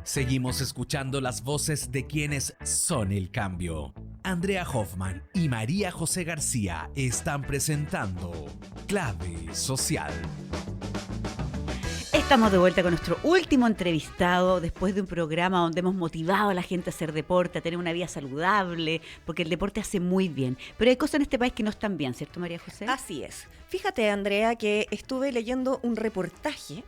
Seguimos escuchando las voces de quienes son el cambio. Andrea Hoffman y María José García están presentando Clave Social. Estamos de vuelta con nuestro último entrevistado después de un programa donde hemos motivado a la gente a hacer deporte, a tener una vida saludable, porque el deporte hace muy bien. Pero hay cosas en este país que no están bien, ¿cierto, María José? Así es. Fíjate, Andrea, que estuve leyendo un reportaje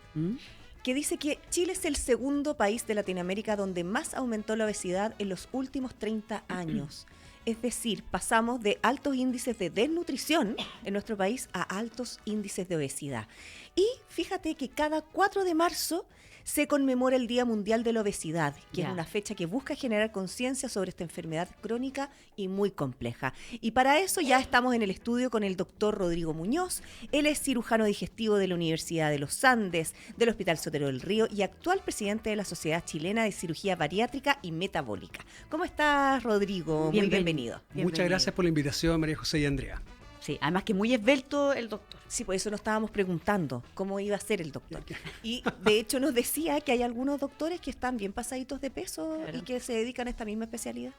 que dice que Chile es el segundo país de Latinoamérica donde más aumentó la obesidad en los últimos 30 años. Es decir, pasamos de altos índices de desnutrición en nuestro país a altos índices de obesidad. Y fíjate que cada 4 de marzo se conmemora el Día Mundial de la Obesidad, que es una fecha que busca generar conciencia sobre esta enfermedad crónica y muy compleja. Y para eso ya estamos en el estudio con el doctor Rodrigo Muñoz. Él es cirujano digestivo de la Universidad de los Andes, del Hospital Sotero del Río y actual presidente de la Sociedad Chilena de Cirugía Bariátrica y Metabólica. ¿Cómo estás, Rodrigo? Muy bienvenido. Muchas gracias por la invitación, María José y Andrea. Sí, además que muy esbelto el doctor. Sí, por eso nos estábamos preguntando cómo iba a ser el doctor. Y de hecho nos decía que hay algunos doctores que están bien pasaditos de peso y que se dedican a esta misma especialidad.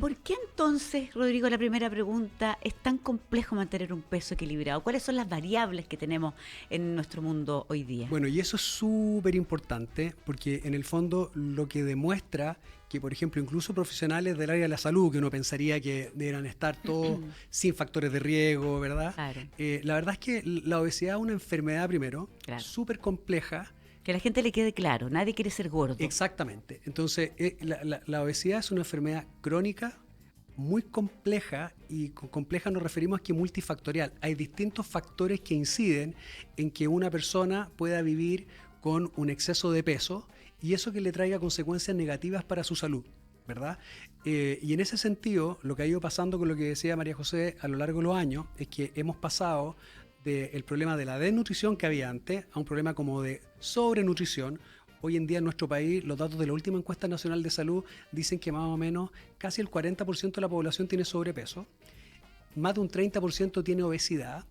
¿Por qué entonces, Rodrigo, la primera pregunta, es tan complejo mantener un peso equilibrado? ¿Cuáles son las variables que tenemos en nuestro mundo hoy día? Bueno, y eso es súper importante porque en el fondo lo que demuestra que, por ejemplo, incluso profesionales del área de la salud, que uno pensaría que deberán estar todos sin factores de riesgo, ¿verdad? Claro. La verdad es que la obesidad es una enfermedad, primero, súper compleja. Que a la gente le quede claro, nadie quiere ser gordo. Exactamente. Entonces, la obesidad es una enfermedad crónica, muy compleja, y con compleja nos referimos a que multifactorial. Hay distintos factores que inciden en que una persona pueda vivir con un exceso de peso y eso que le traiga consecuencias negativas para su salud, ¿verdad? Y en ese sentido, lo que ha ido pasando con lo que decía María José a lo largo de los años es que hemos pasado del problema de la desnutrición que había antes a un problema como de sobrenutrición. Hoy en día en nuestro país, los datos de la última encuesta nacional de salud dicen que más o menos casi el 40% de la población tiene sobrepeso, más de un 30% tiene obesidad,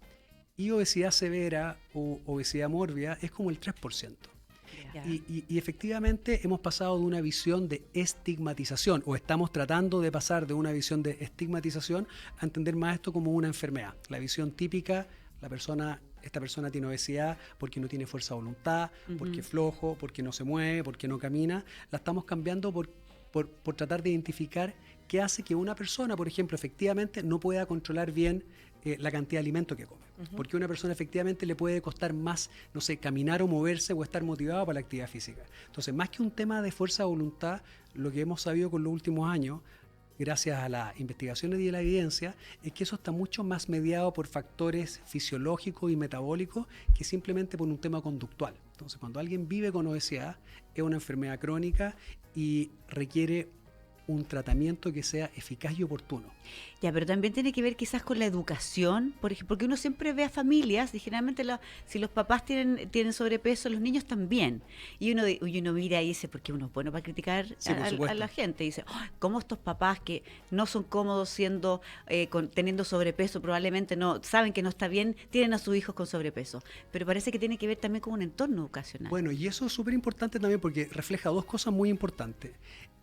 y obesidad severa o obesidad mórbida es como el 3%. Y efectivamente hemos pasado de una visión de estigmatización, o estamos tratando de pasar de una visión de estigmatización a entender más esto como una enfermedad. La visión típica, esta persona tiene obesidad porque no tiene fuerza de voluntad, porque es flojo, porque no se mueve, porque no camina. La estamos cambiando por tratar de identificar qué hace que una persona, por ejemplo, efectivamente no pueda controlar bien la cantidad de alimento que come. Porque a una persona efectivamente le puede costar más, no sé, caminar o moverse o estar motivado para la actividad física. Entonces, más que un tema de fuerza de voluntad, lo que hemos sabido con los últimos años, gracias a las investigaciones y a la evidencia, es que eso está mucho más mediado por factores fisiológicos y metabólicos que simplemente por un tema conductual. Entonces, cuando alguien vive con obesidad, es una enfermedad crónica y requiere un tratamiento que sea eficaz y oportuno. Ya, pero también tiene que ver quizás con la educación, por ejemplo, porque uno siempre ve a familias y generalmente si los papás tienen sobrepeso, los niños también. Y uno mira y dice, porque uno es bueno para criticar a la gente, y dice, ¿cómo estos papás que no son cómodos teniendo sobrepeso, probablemente no saben que no está bien, tienen a sus hijos con sobrepeso? Pero parece que tiene que ver también con un entorno educacional. Bueno, y eso es súper importante también porque refleja dos cosas muy importantes.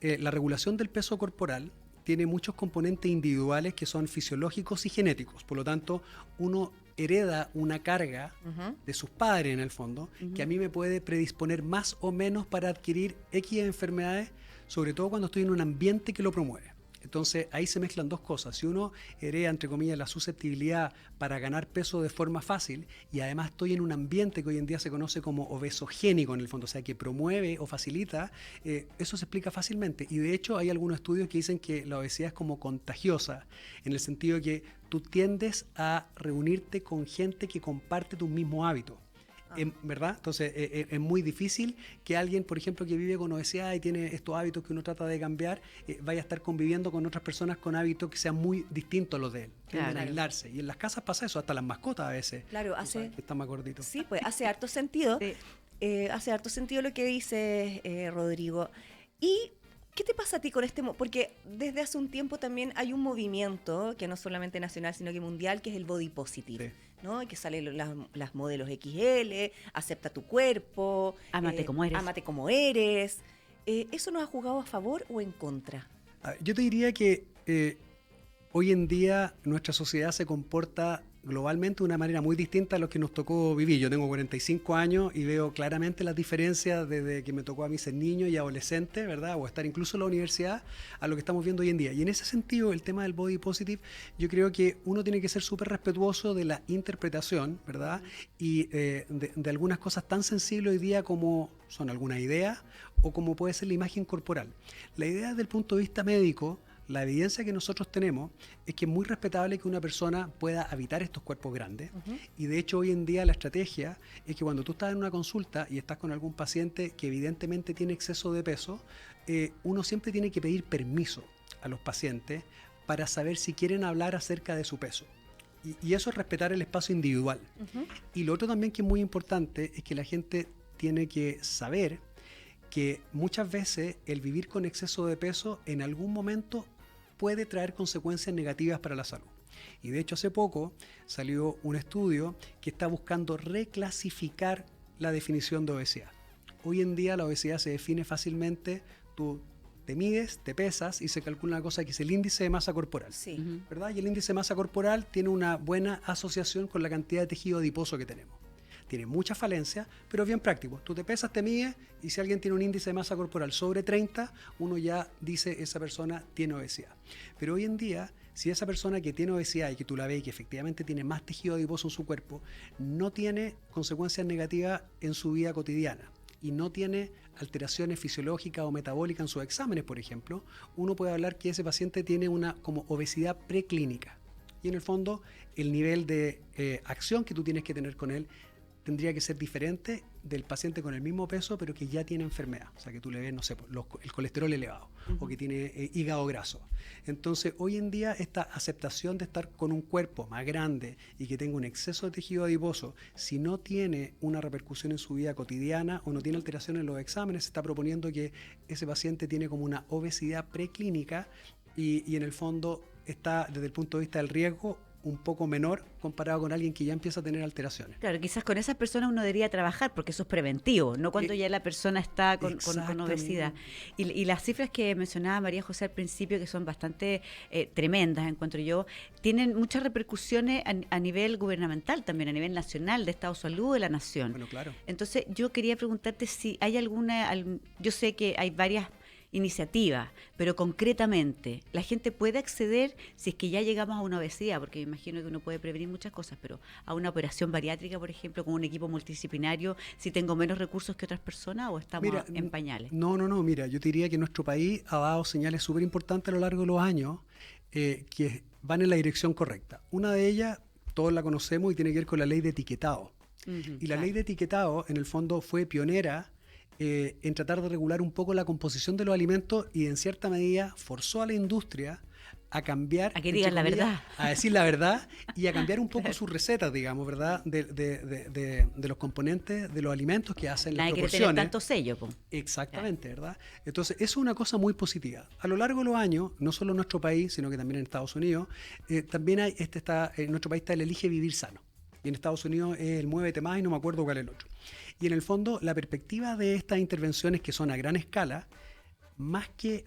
La regulación del peso corporal tiene muchos componentes individuales que son fisiológicos y genéticos. Por lo tanto, uno hereda una carga de sus padres en el fondo, que a mí me puede predisponer más o menos para adquirir X enfermedades, sobre todo cuando estoy en un ambiente que lo promueve. Entonces ahí se mezclan dos cosas. Si uno hereda, entre comillas, la susceptibilidad para ganar peso de forma fácil y además estoy en un ambiente que hoy en día se conoce como obesogénico en el fondo, o sea, que promueve o facilita, eso se explica fácilmente. Y de hecho hay algunos estudios que dicen que la obesidad es como contagiosa, en el sentido de que tú tiendes a reunirte con gente que comparte tus mismos hábitos. ¿Verdad? Entonces es muy difícil que alguien, por ejemplo, que vive con obesidad y tiene estos hábitos que uno trata de cambiar, vaya a estar conviviendo con otras personas con hábitos que sean muy distintos a los de él. Tienden a aislarse. Y en las casas pasa eso, hasta las mascotas a veces. Claro, está más gordito. Sí, pues hace harto sentido. Sí. Hace harto sentido lo que dice Rodrigo. Y ¿qué te pasa a ti con porque desde hace un tiempo también hay un movimiento, que no solamente nacional, sino que mundial, que es el body positive, sí, ¿no? Que salen las modelos XL, acepta tu cuerpo, ámate como eres. Ámate como eres. ¿Eso nos ha jugado a favor o en contra? Yo te diría que hoy en día nuestra sociedad se comporta globalmente de una manera muy distinta a lo que nos tocó vivir. Yo tengo 45 años y veo claramente las diferencias desde que me tocó a mí ser niño y adolescente, ¿verdad? O estar incluso en la universidad, a lo que estamos viendo hoy en día. Y en ese sentido, el tema del body positive, yo creo que uno tiene que ser súper respetuoso de la interpretación, ¿verdad? Y de algunas cosas tan sensibles hoy día como son algunas ideas o como puede ser la imagen corporal. La idea desde el punto de vista médico, la evidencia que nosotros tenemos es que es muy respetable que una persona pueda habitar estos cuerpos grandes. Y de hecho hoy en día la estrategia es que cuando tú estás en una consulta y estás con algún paciente que evidentemente tiene exceso de peso, uno siempre tiene que pedir permiso a los pacientes para saber si quieren hablar acerca de su peso. Y eso es respetar el espacio individual. Y lo otro también que es muy importante es que la gente tiene que saber que muchas veces el vivir con exceso de peso en algún momento puede traer consecuencias negativas para la salud. Y de hecho hace poco salió un estudio que está buscando reclasificar la definición de obesidad. Hoy en día la obesidad se define fácilmente, tú te mides, te pesas y se calcula una cosa que es el índice de masa corporal. Sí. ¿Verdad? Y el índice de masa corporal tiene una buena asociación con la cantidad de tejido adiposo que tenemos. Tiene muchas falencias, pero es bien práctico. Tú te pesas, te mides, y si alguien tiene un índice de masa corporal sobre 30, uno ya dice esa persona tiene obesidad. Pero hoy en día, si esa persona que tiene obesidad y que tú la ves y que efectivamente tiene más tejido adiposo en su cuerpo, no tiene consecuencias negativas en su vida cotidiana y no tiene alteraciones fisiológicas o metabólicas en sus exámenes, por ejemplo, uno puede hablar que ese paciente tiene una como obesidad preclínica. Y en el fondo, el nivel de acción que tú tienes que tener con él tendría que ser diferente del paciente con el mismo peso, pero que ya tiene enfermedad. O sea, que tú le ves, no sé, el colesterol elevado o que tiene hígado graso. Entonces, hoy en día, esta aceptación de estar con un cuerpo más grande y que tenga un exceso de tejido adiposo, si no tiene una repercusión en su vida cotidiana o no tiene alteración en los exámenes, se está proponiendo que ese paciente tiene como una obesidad preclínica y en el fondo está, desde el punto de vista del riesgo, un poco menor comparado con alguien que ya empieza a tener alteraciones. Claro, quizás con esas personas uno debería trabajar porque eso es preventivo, no cuando ya la persona está con obesidad. Y las cifras que mencionaba María José al principio, que son bastante tremendas, encuentro yo, tienen muchas repercusiones a nivel gubernamental también, a nivel nacional, de Estado de Salud de la Nación. Bueno, claro. Entonces yo quería preguntarte si hay yo sé que hay varias iniciativa, pero concretamente, ¿la gente puede acceder si es que ya llegamos a una obesidad? Porque me imagino que uno puede prevenir muchas cosas, pero a una operación bariátrica, por ejemplo, con un equipo multidisciplinario, si tengo menos recursos que otras personas o estamos en pañales. No, mira, yo te diría que nuestro país ha dado señales súper importantes a lo largo de los años que van en la dirección correcta. Una de ellas, todos la conocemos y tiene que ver con la ley de etiquetado. Y la ley de etiquetado, en el fondo, fue pionera en tratar de regular un poco la composición de los alimentos y en cierta medida forzó a la industria a cambiar, a que digan la verdad, a decir la verdad y a cambiar un poco sus recetas, digamos, ¿verdad? De los componentes de los alimentos que hacen las proporciones. Nadie quiere tener tanto sello, po. Exactamente, ¿verdad? Entonces, eso es una cosa muy positiva. A lo largo de los años, no solo en nuestro país, sino que también en Estados Unidos, también hay en nuestro país está el Elige Vivir Sano. Y en Estados Unidos es el Muévete Más y no me acuerdo cuál es el otro. Y en el fondo, la perspectiva de estas intervenciones que son a gran escala, más que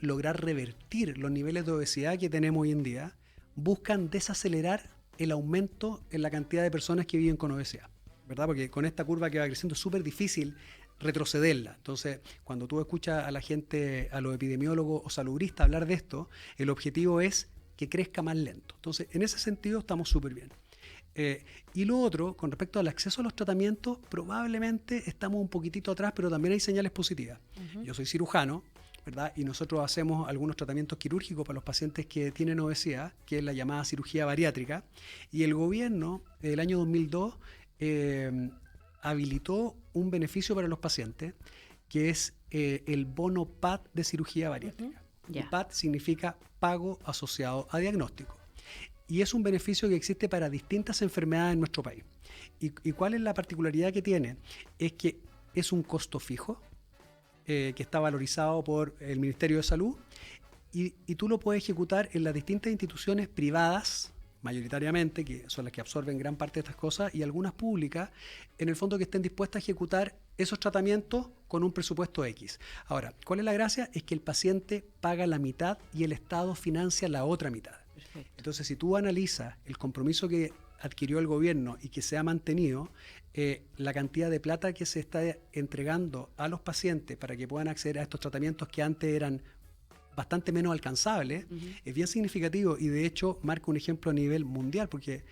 lograr revertir los niveles de obesidad que tenemos hoy en día, buscan desacelerar el aumento en la cantidad de personas que viven con obesidad, ¿verdad? Porque con esta curva que va creciendo es súper difícil retrocederla. Entonces, cuando tú escuchas a la gente, a los epidemiólogos o salubristas hablar de esto, el objetivo es que crezca más lento. Entonces, en ese sentido estamos súper bien. Y lo otro, con respecto al acceso a los tratamientos, probablemente estamos un poquitito atrás, pero también hay señales positivas. Yo soy cirujano, ¿verdad? Y nosotros hacemos algunos tratamientos quirúrgicos para los pacientes que tienen obesidad, que es la llamada cirugía bariátrica. Y el gobierno, el año 2002, habilitó un beneficio para los pacientes, que es el bono PAD de cirugía bariátrica. Y PAD significa pago asociado a diagnóstico. Y es un beneficio que existe para distintas enfermedades en nuestro país. ¿Y cuál es la particularidad que tiene? Es que es un costo fijo, que está valorizado por el Ministerio de Salud, y tú lo puedes ejecutar en las distintas instituciones privadas, mayoritariamente, que son las que absorben gran parte de estas cosas, y algunas públicas, en el fondo que estén dispuestas a ejecutar esos tratamientos con un presupuesto X. Ahora, ¿cuál es la gracia? Es que el paciente paga la mitad y el Estado financia la otra mitad. Perfecto. Entonces, si tú analizas el compromiso que adquirió el gobierno y que se ha mantenido, la cantidad de plata que se está entregando a los pacientes para que puedan acceder a estos tratamientos que antes eran bastante menos alcanzables, es bien significativo y de hecho marca un ejemplo a nivel mundial, porque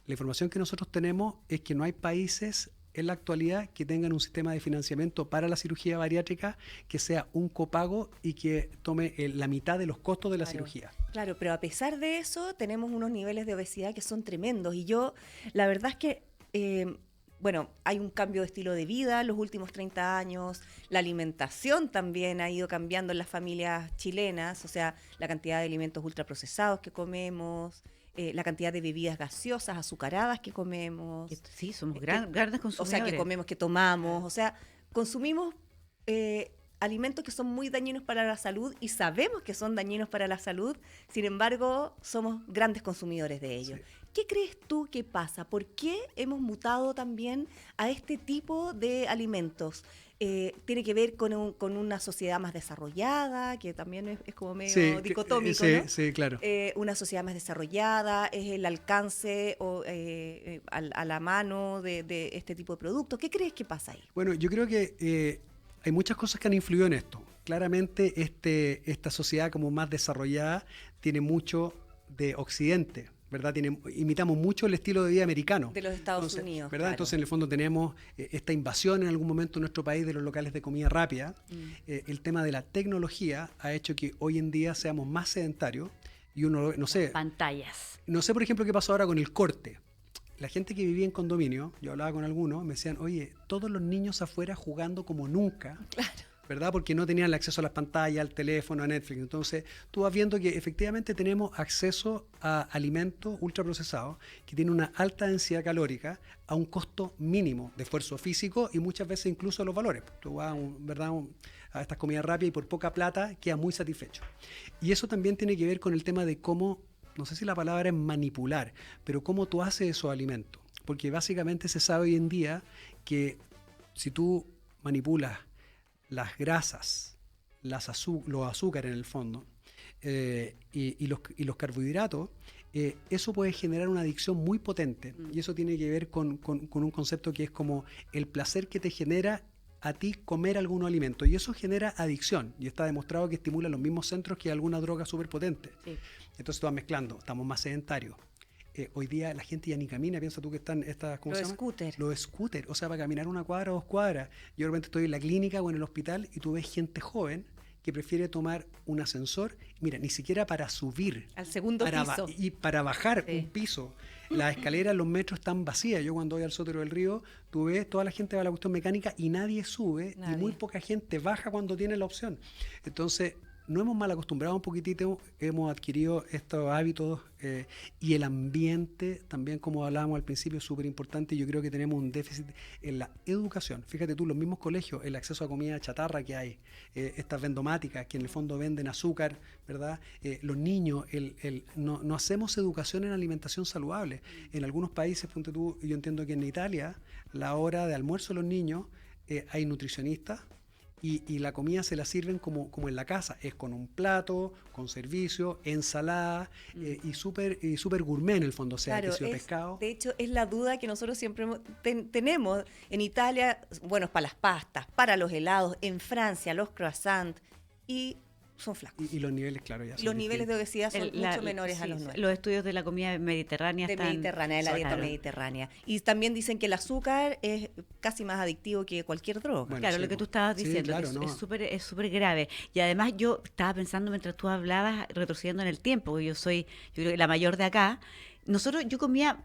la información que nosotros tenemos es que no hay países en la actualidad que tengan un sistema de financiamiento para la cirugía bariátrica que sea un copago y que tome la mitad de los costos de la cirugía. Claro, pero a pesar de eso tenemos unos niveles de obesidad que son tremendos y yo, la verdad es que, bueno, hay un cambio de estilo de vida en los últimos 30 años, la alimentación también ha ido cambiando en las familias chilenas, o sea, la cantidad de alimentos ultraprocesados que comemos, la cantidad de bebidas gaseosas, azucaradas que comemos. Sí, somos grandes consumidores. O sea, que comemos, que tomamos, o sea, consumimos alimentos que son muy dañinos para la salud y sabemos que son dañinos para la salud, sin embargo, somos grandes consumidores de ellos. Sí. ¿Qué crees tú que pasa? ¿Por qué hemos mutado también a este tipo de alimentos? ¿Tiene que ver con una sociedad más desarrollada, que también es como medio dicotómico, ¿no? Sí, claro. Una sociedad más desarrollada, es el alcance a la mano de este tipo de productos. ¿Qué crees que pasa ahí? Bueno, yo creo que hay muchas cosas que han influido en esto. Claramente esta sociedad como más desarrollada tiene mucho de Occidente, ¿verdad? Imitamos mucho el estilo de vida americano. De los Estados Unidos. ¿Verdad? Claro. Entonces, en el fondo tenemos esta invasión en algún momento en nuestro país de los locales de comida rápida. El tema de la tecnología ha hecho que hoy en día seamos más sedentarios y uno, no sé... Pantallas. No sé, por ejemplo, qué pasó ahora con el corte. La gente que vivía en condominio, yo hablaba con algunos, me decían, oye, todos los niños afuera jugando como nunca. Claro. ¿Verdad? Porque no tenían el acceso a las pantallas, al teléfono, a Netflix. Entonces, tú vas viendo que efectivamente tenemos acceso a alimentos ultraprocesados que tienen una alta densidad calórica a un costo mínimo de esfuerzo físico y muchas veces incluso los valores. Tú vas a estas comidas rápidas y por poca plata quedas muy satisfecho. Y eso también tiene que ver con el tema de cómo, no sé si la palabra es manipular, pero cómo tú haces esos alimentos. Porque básicamente se sabe hoy en día que si tú manipulas las grasas, los azúcares en el fondo, y los carbohidratos, eso puede generar una adicción muy potente. Y eso tiene que ver con un concepto que es como el placer que te genera a ti comer algún alimento. Y eso genera adicción. Y está demostrado que estimula los mismos centros que alguna droga súper potente. Sí. Entonces tú vas mezclando, estamos más sedentarios. Hoy día la gente ya ni camina, piensa tú que están estas, ¿cómo se llama? Los scooters, o sea, para caminar 1 cuadra o 2 cuadras. Yo de repente estoy en la clínica o en el hospital y tú ves gente joven que prefiere tomar un ascensor, mira, ni siquiera para subir. Al segundo piso. Y para bajar un piso. Las escaleras, los metros están vacías. Yo cuando voy al Sótero del Río, tú ves, toda la gente va a la cuestión mecánica y nadie sube y muy poca gente baja cuando tiene la opción. Entonces, no hemos mal acostumbrado un poquitito, hemos adquirido estos hábitos y el ambiente también, como hablábamos al principio, es súper importante. Yo creo que tenemos un déficit en la educación. Fíjate tú, los mismos colegios, el acceso a comida chatarra que hay, estas vendomáticas que en el fondo venden azúcar, ¿verdad? Los niños, no hacemos educación en alimentación saludable. En algunos países, ponte tú, yo entiendo que en Italia, la hora de almuerzo de los niños, hay nutricionistas, y la comida se la sirven como en la casa, es con un plato, con servicio, ensalada y súper gourmet en el fondo, o sea, claro, que sea pescado. De hecho, es la duda que nosotros siempre tenemos. En Italia, bueno, es para las pastas, para los helados, en Francia, los croissants, y son flacos. Y los niveles, claro, ya son los niveles de obesidad son mucho menores a los nuestros. Los estudios de la comida mediterránea de la dieta mediterránea. Y también dicen que el azúcar es casi más adictivo que cualquier droga. Bueno, claro, lo que tú estabas diciendo, claro, es súper grave. Y además yo estaba pensando mientras tú hablabas, retrocediendo en el tiempo, porque yo creo que la mayor de acá. Yo comía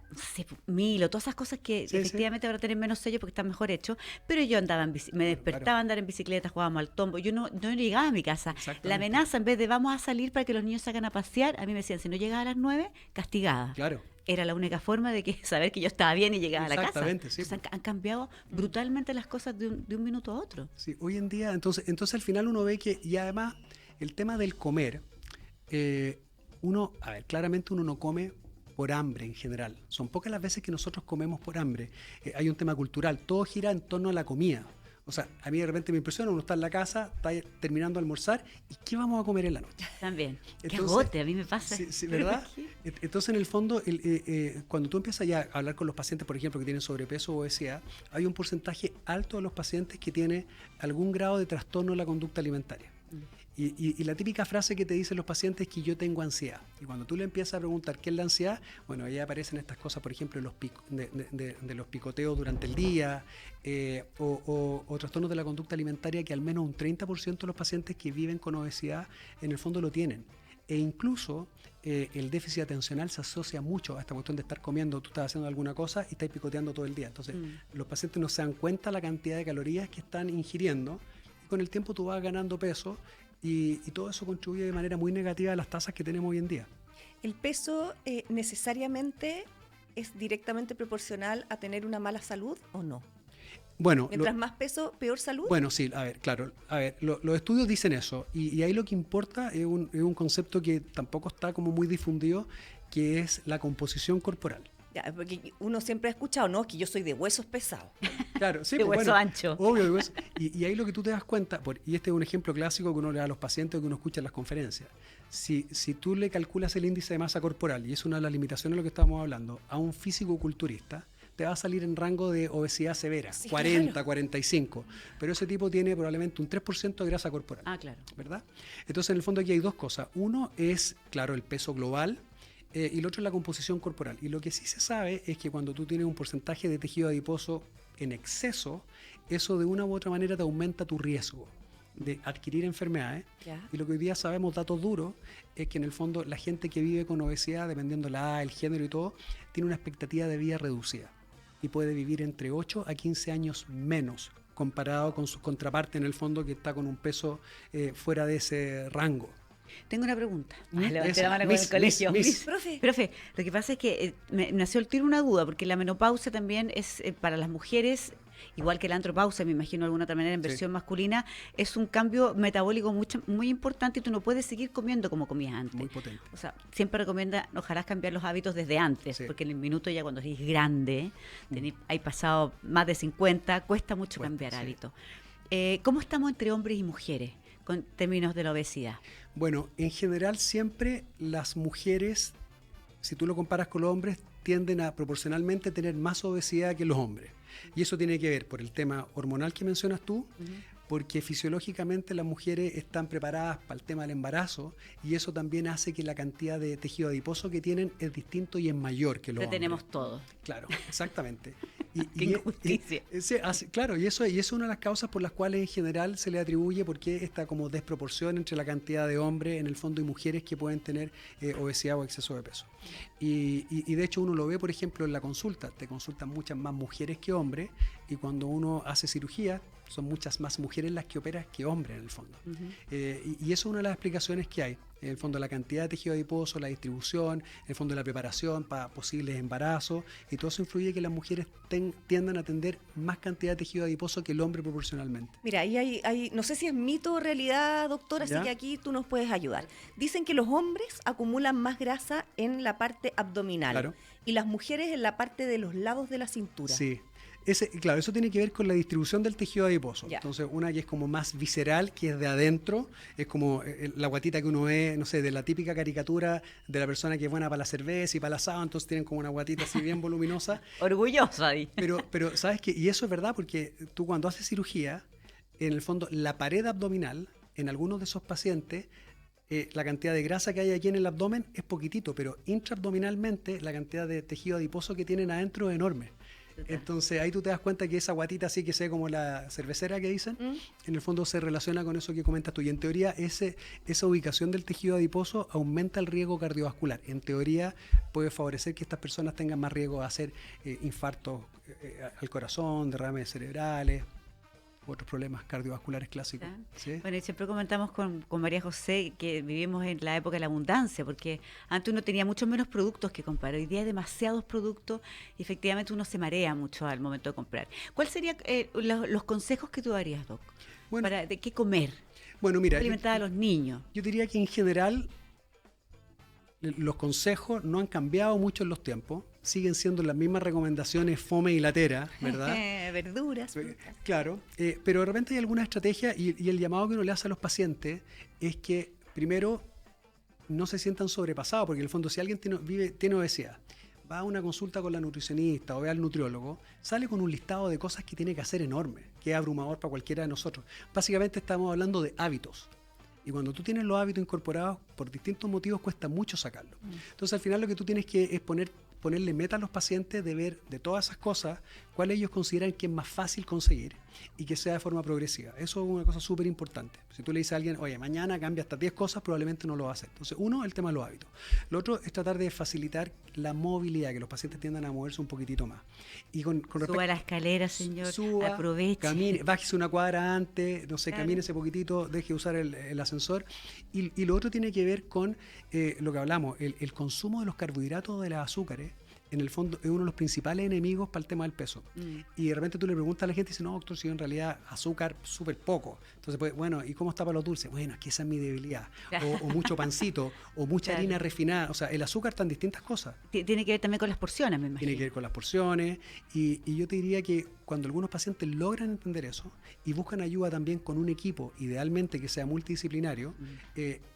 Milo, todas esas cosas que efectivamente ahora tienen menos sello porque están mejor hechos, pero yo andaba me despertaba a andar en bicicleta, jugábamos al tombo, yo no llegaba a mi casa. La amenaza, en vez de vamos a salir para que los niños salgan a pasear, a mí me decían, si no llegas a las 9, castigada. Claro. Era la única forma de saber que yo estaba bien y llegaba a la casa. Exactamente, sí. Entonces han cambiado brutalmente las cosas de un minuto a otro. Sí, hoy en día, entonces al final uno ve que, y además, el tema del comer, claramente uno no come por hambre en general. Son pocas las veces que nosotros comemos por hambre. Hay un tema cultural. Todo gira en torno a la comida. O sea, a mí de repente me impresiona, uno está en la casa, está terminando de almorzar, ¿y qué vamos a comer en la noche? También. Qué Entonces, agote, a mí me pasa. Sí, ¿verdad? Entonces, en el fondo, cuando tú empiezas ya a hablar con los pacientes, por ejemplo, que tienen sobrepeso o obesidad, hay un porcentaje alto de los pacientes que tiene algún grado de trastorno en la conducta alimentaria. Y la típica frase que te dicen los pacientes es que yo tengo ansiedad. Y cuando tú le empiezas a preguntar qué es la ansiedad, bueno, ahí aparecen estas cosas, por ejemplo, de los picoteos durante el día, o trastornos de la conducta alimentaria que al menos un 30% de los pacientes que viven con obesidad en el fondo lo tienen. E incluso el déficit atencional se asocia mucho a esta cuestión de estar comiendo, tú estás haciendo alguna cosa y estás picoteando todo el día. Entonces, los pacientes no se dan cuenta la cantidad de calorías que están ingiriendo, y con el tiempo tú vas ganando peso, y todo eso contribuye de manera muy negativa a las tasas que tenemos hoy en día. ¿El peso necesariamente es directamente proporcional a tener una mala salud o no? Bueno, Mientras más peso, peor salud. Bueno, sí, a ver, claro. A ver, los estudios dicen eso, y ahí lo que importa es un concepto que tampoco está como muy difundido, que es la composición corporal. Ya, porque uno siempre ha escuchado, no, que yo soy de huesos pesados. Claro, sí, De pues, hueso bueno, ancho. obvio, de hueso. Y ahí lo que tú te das cuenta, y este es un ejemplo clásico que uno le da a los pacientes o que uno escucha en las conferencias. Si tú le calculas el índice de masa corporal, y es una de las limitaciones de lo que estamos hablando, a un físico-culturista, te va a salir en rango de obesidad severa, Sí, 40, claro. 45. Pero ese tipo tiene probablemente un 3% de grasa corporal. Ah, claro. ¿Verdad? Entonces, en el fondo aquí hay dos cosas. Uno es, claro, el peso global, y el otro es la composición corporal. Y lo que sí se sabe es que cuando tú tienes un porcentaje de tejido adiposo en exceso, eso de una u otra manera te aumenta tu riesgo de adquirir enfermedades. Ya. Y lo que hoy día sabemos, datos duros, es que en el fondo la gente que vive con obesidad, dependiendo la edad, el género y todo, tiene una expectativa de vida reducida y puede vivir entre 8 a 15 años menos comparado con su contraparte en el fondo que está con un peso fuera de ese rango. Tengo una pregunta. Mm, Levanté esa, la mano con Miss, el colegio. Miss. Profe, Profe, lo que pasa es que me nació el tiro una duda, porque la menopausia también es para las mujeres, igual que la andropausia, me imagino de alguna otra manera en Sí. versión masculina, es un cambio metabólico muy importante y tú no puedes seguir comiendo como comías antes. Muy potente. O sea, siempre recomienda, ojalá cambiar los hábitos desde antes, Sí. porque en el minuto ya cuando eres grande, hay pasado más de 50, cuesta mucho Cuesta, cambiar sí. hábitos. ¿Cómo estamos entre hombres y mujeres con términos de la obesidad? Bueno, en general siempre las mujeres, si tú lo comparas con los hombres, tienden a proporcionalmente tener más obesidad que los hombres. Y eso tiene que ver por el tema hormonal que mencionas tú, porque fisiológicamente las mujeres están preparadas para el tema del embarazo, y eso también hace que la cantidad de tejido adiposo que tienen es distinto y es mayor que los Lo hombres. tenemos todo. Claro, exactamente. Qué injusticia. Claro, y eso es una de las causas por las cuales en general se le atribuye porque esta como desproporción entre la cantidad de hombres en el fondo y mujeres que pueden tener obesidad o exceso de peso. Y de hecho uno lo ve, por ejemplo, en la consulta. Te consultan muchas más mujeres que hombres, y cuando uno hace cirugía son muchas más mujeres las que operan que hombres en el fondo. Y eso es una de las explicaciones que hay. En el fondo la cantidad de tejido adiposo, la distribución, en el fondo la preparación para posibles embarazos, y todo eso influye que las mujeres tiendan a tener más cantidad de tejido adiposo que el hombre proporcionalmente. mira, ahí hay, no sé si es mito o realidad, doctor, así ¿Ya? que aquí tú nos puedes ayudar. Dicen que los hombres acumulan más grasa en la parte abdominal Claro. y las mujeres en la parte de los lados de la cintura. Sí. Claro, eso tiene que ver con la distribución del tejido adiposo. Ya. Entonces, una que es como más visceral, que es de adentro, es como la guatita que uno ve, no sé, de la típica caricatura de la persona que es buena para la cerveza y para el asado, entonces tienen como una guatita así bien voluminosa. Orgullosa ahí. Pero ¿sabes qué? Y eso es verdad porque tú cuando haces cirugía, en el fondo, la pared abdominal, en algunos de esos pacientes, la cantidad de grasa que hay aquí en el abdomen es poquitito, pero intraabdominalmente la cantidad de tejido adiposo que tienen adentro es enorme. Entonces ahí tú te das cuenta que esa guatita así que se ve como la cervecera que dicen, en el fondo se relaciona con eso que comentas tú. Y en teoría esa ubicación del tejido adiposo aumenta el riesgo cardiovascular. En teoría puede favorecer que estas personas tengan más riesgo de hacer infartos al corazón, derrames cerebrales, otros problemas cardiovasculares clásicos. ¿Sí? Bueno, y siempre comentamos con María José que vivimos en la época de la abundancia, porque antes uno tenía muchos menos productos que comprar. Hoy día hay demasiados productos y efectivamente uno se marea mucho al momento de comprar. ¿Cuáles serían los consejos que tú darías, Doc? Bueno, ¿De qué comer? Bueno, mira, Alimentar a los niños. yo diría que en general los consejos no han cambiado mucho en los tiempos. siguen siendo las mismas recomendaciones fome y latera, ¿verdad? Verduras, frutas. Claro, pero de repente hay alguna estrategia y el llamado que uno le hace a los pacientes es que primero no se sientan sobrepasados, porque en el fondo si alguien tiene obesidad, va a una consulta con la nutricionista o ve al nutriólogo, sale con un listado de cosas que tiene que hacer enorme, que es abrumador para cualquiera de nosotros. Básicamente estamos hablando de hábitos. Y cuando tú tienes los hábitos incorporados, por distintos motivos cuesta mucho sacarlos. Entonces al final lo que tú tienes que es ponerle meta a los pacientes de ver de todas esas cosas cuál ellos consideran que es más fácil conseguir y que sea de forma progresiva. Eso es una cosa súper importante. Si tú le dices a alguien, oye, mañana cambia hasta 10 cosas, probablemente no lo va a hacer. Entonces, uno, el tema de los hábitos. Lo otro es tratar de facilitar la movilidad, que los pacientes tiendan a moverse un poquitito más. Y con respecto, suba la escalera, señor, aproveche. Camine, bájese una cuadra antes, no sé, claro, camine ese poquitito, deje de usar el ascensor. Y lo otro tiene que ver con lo que hablamos, el consumo de los carbohidratos, de los azúcares. En el fondo es uno de los principales enemigos para el tema del peso. Y de repente tú le preguntas a la gente y dice, no, doctor, si yo en realidad azúcar súper poco. Entonces, pues, bueno, ¿y cómo está para los dulces? Bueno, es que esa es mi debilidad. O mucho pancito, o mucha harina refinada. O sea, el azúcar está en distintas cosas. Tiene que ver también con las porciones, me imagino. Tiene que ver con las porciones. Y yo te diría que cuando algunos pacientes logran entender eso y buscan ayuda también con un equipo, idealmente que sea multidisciplinario,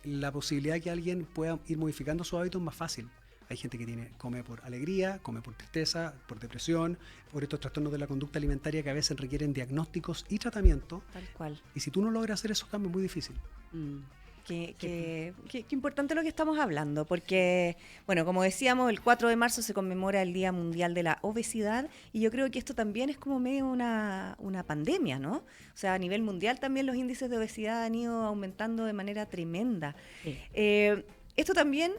la posibilidad de que alguien pueda ir modificando sus hábitos es más fácil. Hay gente que come por alegría, come por tristeza, por depresión, por estos trastornos de la conducta alimentaria que a veces requieren diagnósticos y tratamiento. Tal cual. Y si tú no logras hacer esos cambios, es muy difícil. Qué importante lo que estamos hablando, porque, bueno, como decíamos, el 4 de marzo se conmemora el Día Mundial de la Obesidad, y yo creo que esto también es como medio una pandemia, ¿no? O sea, a nivel mundial también los índices de obesidad han ido aumentando de manera tremenda. Sí. Esto también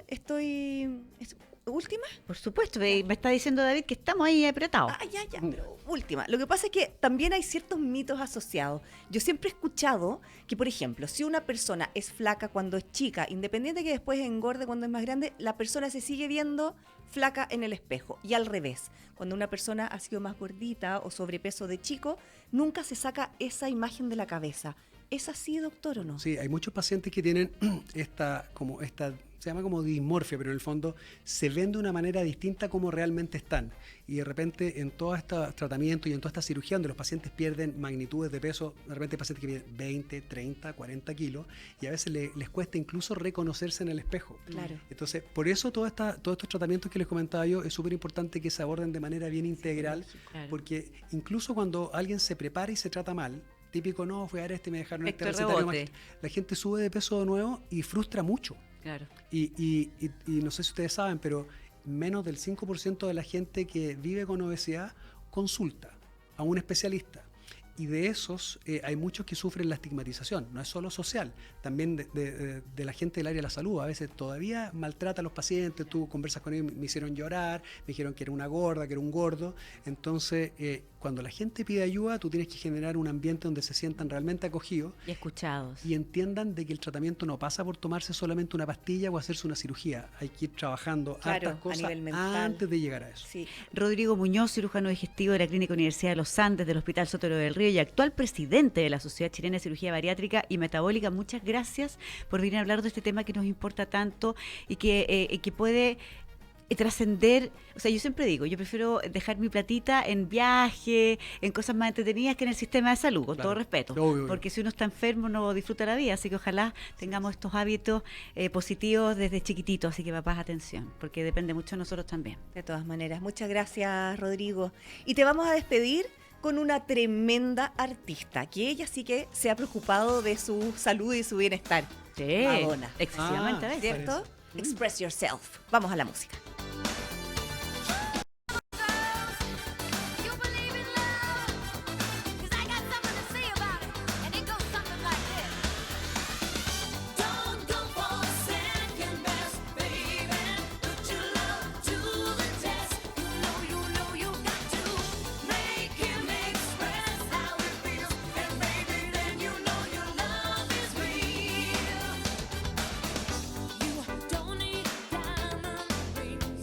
¿última? Por supuesto, me está diciendo David que estamos ahí apretados. Ya, pero última. Lo que pasa es que también hay ciertos mitos asociados. Yo siempre he escuchado que, por ejemplo, si una persona es flaca cuando es chica, independiente que después engorde cuando es más grande, la persona se sigue viendo flaca en el espejo. Y al revés, cuando una persona ha sido más gordita o sobrepeso de chico, nunca se saca esa imagen de la cabeza. ¿Es así, doctor, o no? Sí, hay muchos pacientes que tienen se llama como dismorfia, pero en el fondo se ven de una manera distinta como realmente están. Y de repente en todo este tratamiento y en toda esta cirugía donde los pacientes pierden magnitudes de peso, de repente hay pacientes que pierden 20, 30, 40 kilos y a veces les cuesta incluso reconocerse en el espejo. Claro. Entonces, por eso todos estos tratamientos que les comentaba yo, es súper importante que se aborden de manera bien integral, claro, porque incluso cuando alguien se prepara y se trata mal, típico, no, fui a ver y me dejaron este recetario, la gente sube de peso de nuevo y frustra mucho. Claro. Y no sé si ustedes saben, pero menos del 5% de la gente que vive con obesidad consulta a un especialista. Y de esos hay muchos que sufren la estigmatización, no es solo social, también de la gente del área de la salud. A veces todavía maltrata a los pacientes, tú conversas con ellos, me hicieron llorar, me dijeron que era una gorda, que era un gordo. Entonces, cuando la gente pide ayuda, tú tienes que generar un ambiente donde se sientan realmente acogidos y escuchados. Y entiendan de que el tratamiento no pasa por tomarse solamente una pastilla o hacerse una cirugía. Hay que ir trabajando hartas cosas antes de llegar a eso. Sí. Rodrigo Muñoz, cirujano digestivo de la Clínica Universidad de los Andes del Hospital Sotero del Río y actual presidente de la Sociedad Chilena de Cirugía Bariátrica y Metabólica. Muchas gracias por venir a hablar de este tema que nos importa tanto y que puede trascender. O sea, yo siempre digo, yo prefiero dejar mi platita en viaje, en cosas más entretenidas que en el sistema de salud, con todo respeto. Porque si uno está enfermo no disfruta la vida, así que ojalá tengamos estos hábitos positivos desde chiquitito, así que papás, atención, porque depende mucho de nosotros también. De todas maneras, muchas gracias, Rodrigo. Y te vamos a despedir con una tremenda artista, que ella sí que se ha preocupado de su salud y su bienestar. Sí, Madonna. Excesivamente, ¿cierto? Express Yourself. Vamos a la música. Don't need diamond rings.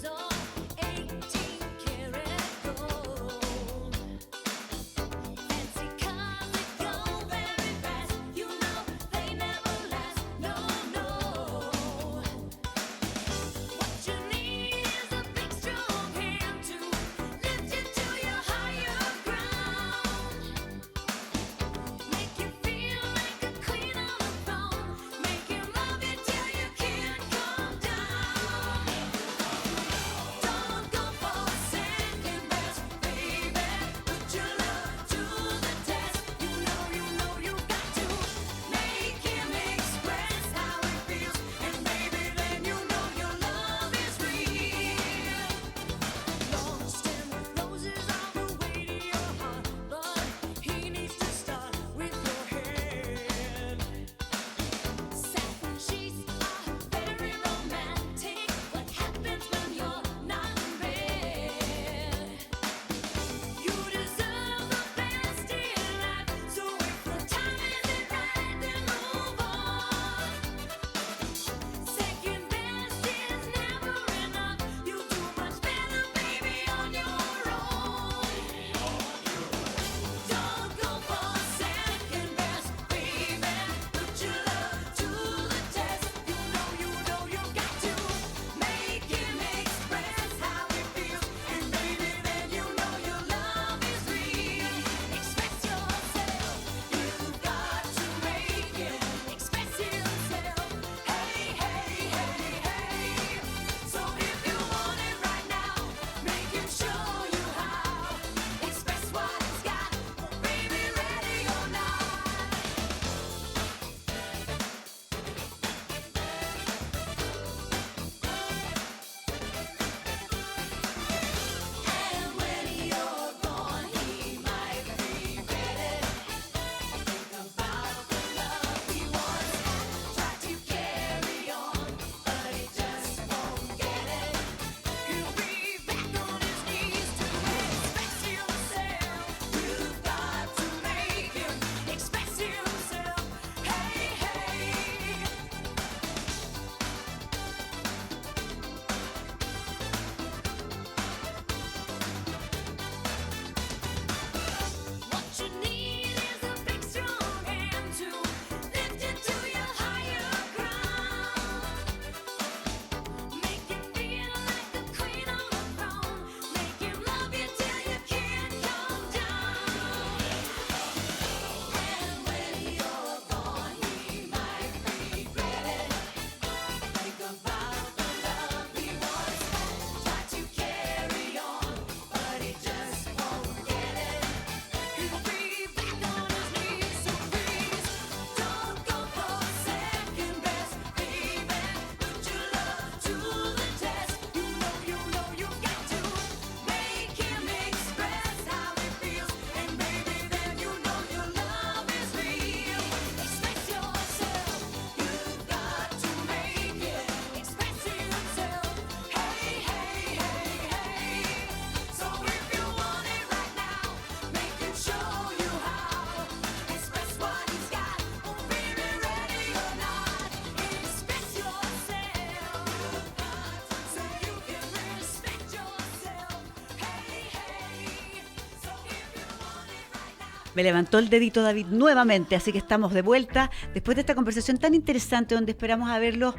Me levantó el dedito David nuevamente, así que estamos de vuelta después de esta conversación tan interesante donde esperamos haberlos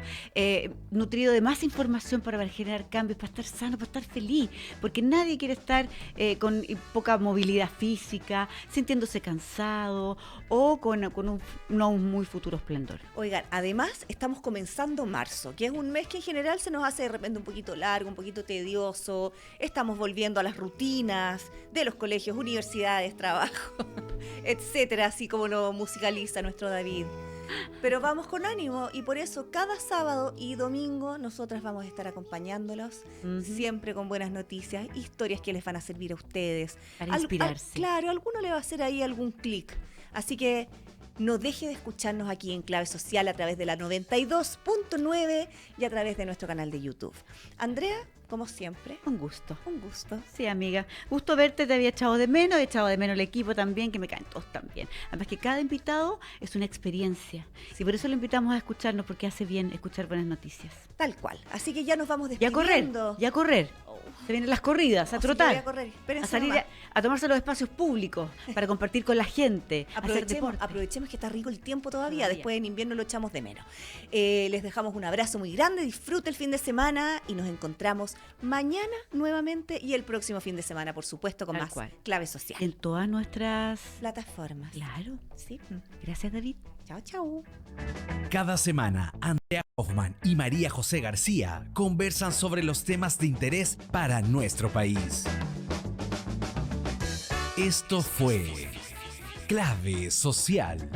nutrido de más información para generar cambios, para estar sano, para estar feliz, porque nadie quiere estar con poca movilidad física, sintiéndose cansado o con un no muy futuro esplendor. Oigan, además estamos comenzando marzo, que es un mes que en general se nos hace de repente un poquito largo, un poquito tedioso. Estamos volviendo a las rutinas de los colegios, universidades, trabajo, etcétera, así como lo musicaliza nuestro David. Pero vamos con ánimo y por eso cada sábado y domingo nosotras vamos a estar acompañándolos, siempre con buenas noticias, historias que les van a servir a ustedes. Para inspirarse. Claro, alguno le va a hacer ahí algún clic. Así que no deje de escucharnos aquí en Clave Social a través de la 92.9 y a través de nuestro canal de YouTube. Andrea, como siempre, Un gusto. un gusto. Sí, amiga. Gusto verte, te había echado de menos, he echado de menos el equipo también, que me caen todos también. Además que cada invitado es una experiencia. Y por eso lo invitamos a escucharnos, porque hace bien escuchar buenas noticias. Tal cual. Así que ya nos vamos Y a correr, despidiendo. y a correr. Se vienen las corridas, a Oh, sí, trotar. yo voy a correr. Espérense A salir nomás. a tomarse los espacios públicos para compartir con la gente, a hacer deporte. Aprovechemos que está rico el tiempo todavía. Todavía. Después en invierno lo echamos de menos. Les dejamos un abrazo muy grande, disfrute el fin de semana y nos encontramos mañana nuevamente y el próximo fin de semana, por supuesto, con Tal más cual. Clave Social. En todas nuestras... Plataformas. Claro. Sí. Gracias, David. Chao, chao. Cada semana, Andrea Hoffman y María José García conversan sobre los temas de interés para nuestro país. Esto fue Clave Social.